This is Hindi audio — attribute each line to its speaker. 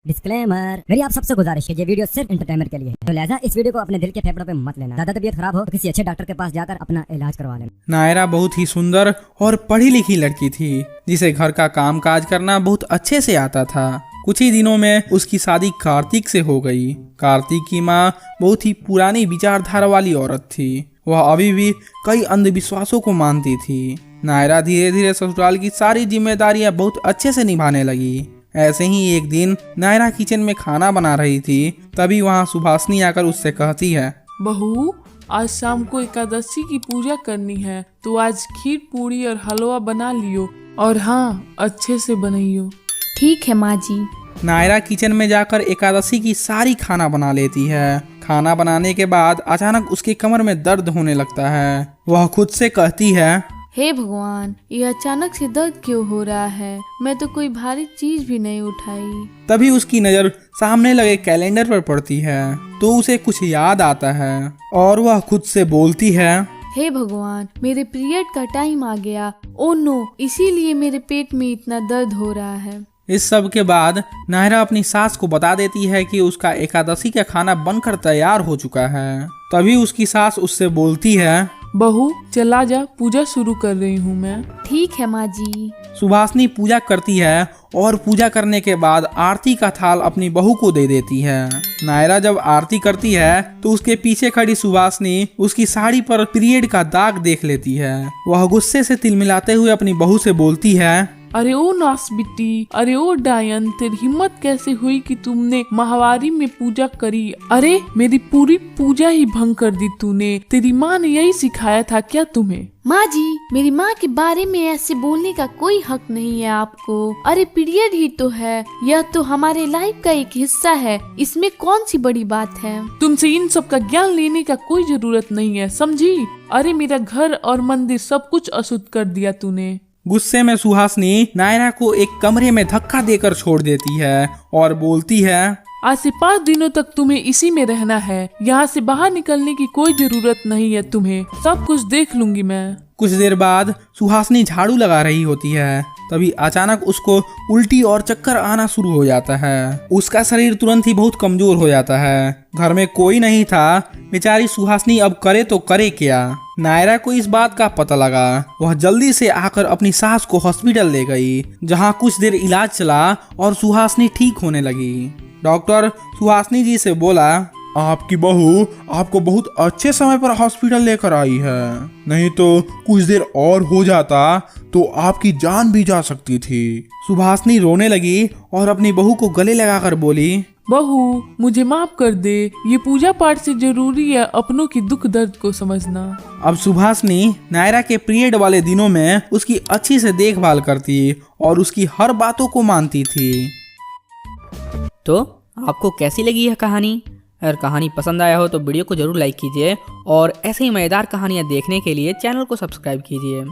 Speaker 1: डिस्क्लेमर, मेरी आप सबसे गुजारिश है, ये वीडियो सिर्फ एंटरटेनमेंट के लिए है, तो लिहाजा इस वीडियो को अपने दिल के फेफड़ों पे मत लेना। ज्यादा तबीयत खराब हो तो किसी अच्छे डॉक्टर के पास जाकर अपना इलाज करवा लेना।
Speaker 2: नायरा बहुत ही सुंदर और पढ़ी लिखी लड़की थी जिसे घर का काम काज करना बहुत अच्छे से आता था। कुछ ही दिनों में उसकी शादी कार्तिक से हो गई। कार्तिक की माँ बहुत ही पुरानी विचारधारा वाली औरत थी। वह अभी भी कई अंधविश्वासों को मानती थी। नायरा धीरे धीरे ससुराल की सारी जिम्मेदारियां बहुत अच्छे से निभाने लगी। ऐसे ही एक दिन नायरा किचन में खाना बना रही थी, तभी वहाँ सुभाषनी आकर उससे कहती है,
Speaker 3: बहू, आज शाम को एकादशी की पूजा करनी है, तो आज खीर पूरी और हलवा बना लियो, और हाँ, अच्छे से बनाइयो।
Speaker 4: ठीक है माँ जी।
Speaker 2: नायरा किचन में जाकर एकादशी की सारी खाना बना लेती है। खाना बनाने के बाद अचानक उसके कमर में दर्द होने लगता है। वह खुद से कहती है,
Speaker 4: हे भगवान, ये अचानक से दर्द क्यों हो रहा है? मैं तो कोई भारी चीज भी नहीं उठाई।
Speaker 2: तभी उसकी नजर सामने लगे कैलेंडर पर पड़ती है, तो उसे कुछ याद आता है और वह खुद से बोलती है,
Speaker 4: हे भगवान, मेरे पीरियड का टाइम आ गया। ओ नो, इसीलिए मेरे पेट में इतना दर्द हो रहा है।
Speaker 2: इस सब के बाद नायरा अपनी सास को बता देती है कि उसका एकादशी का खाना बनकर तैयार हो चुका है। तभी उसकी सास उससे बोलती है,
Speaker 3: बहू, चला जा, पूजा शुरू कर रही हूँ मैं।
Speaker 4: ठीक है माँ जी।
Speaker 2: सुभाषनी पूजा करती है और पूजा करने के बाद आरती का थाल अपनी बहू को दे देती है। नायरा जब आरती करती है तो उसके पीछे खड़ी सुभाषनी उसकी साड़ी पर पीरियड का दाग देख लेती है। वह गुस्से से तिलमिलाते हुए अपनी बहू से बोलती है,
Speaker 3: अरे ओ नास बिट्टी, अरे ओ डायन, तेरी हिम्मत कैसे हुई कि तुमने माहवारी में पूजा करी? अरे मेरी पूरी पूजा ही भंग कर दी तूने। तेरी माँ ने यही सिखाया था क्या तुम्हें?
Speaker 4: माँ जी, मेरी माँ के बारे में ऐसे बोलने का कोई हक नहीं है आपको। अरे पीरियड ही तो है, यह तो हमारे लाइफ का एक हिस्सा है, इसमें कौन सी बड़ी बात है?
Speaker 3: तुमसे इन सब का ज्ञान लेने का कोई जरूरत नहीं है, समझी? अरे मेरा घर और मंदिर सब कुछ अशुद्ध कर दिया तूने।
Speaker 2: गुस्से में सुहासनी नायरा को एक कमरे में धक्का देकर छोड़ देती है और बोलती है,
Speaker 3: आज से 5 दिनों तक तुम्हें इसी में रहना है। यहाँ से बाहर निकलने की कोई जरूरत नहीं है तुम्हें। सब कुछ देख लूंगी मैं।
Speaker 2: कुछ देर बाद सुहासनी झाड़ू लगा रही होती है, तभी अचानक उसको उल्टी और चक्कर आना शुरू हो जाता है। उसका शरीर तुरंत ही बहुत कमजोर हो जाता है। घर में कोई नहीं था। बेचारी सुहासनी अब करे तो करे क्या। नायरा को इस बात का पता लगा। वह जल्दी से आकर अपनी सास को हॉस्पिटल ले गई, जहां कुछ देर इलाज चला और सुहासनी ठीक होने लगी। डॉक्टर सुहासनी जी से बोला,
Speaker 5: आपकी बहू आपको बहुत अच्छे समय पर हॉस्पिटल लेकर आई है, नहीं तो कुछ देर और हो जाता तो आपकी जान भी जा सकती थी।
Speaker 2: सुभाषनी रोने लगी और अपनी बहू को गले लगाकर बोली,
Speaker 3: बहू, मुझे माफ कर दे। ये पूजा पाठ से जरूरी है अपनों की दुख दर्द को समझना।
Speaker 2: अब सुभाषनी नायरा के पीरियड वाले दिनों में उसकी अच्छी से देखभाल करती और उसकी हर बातों को मानती थी।
Speaker 6: तो आपको कैसी लगी यह कहानी? अगर कहानी पसंद आया हो तो वीडियो को जरूर लाइक कीजिए और ऐसे ही मजेदार कहानियाँ देखने के लिए चैनल को सब्सक्राइब कीजिए।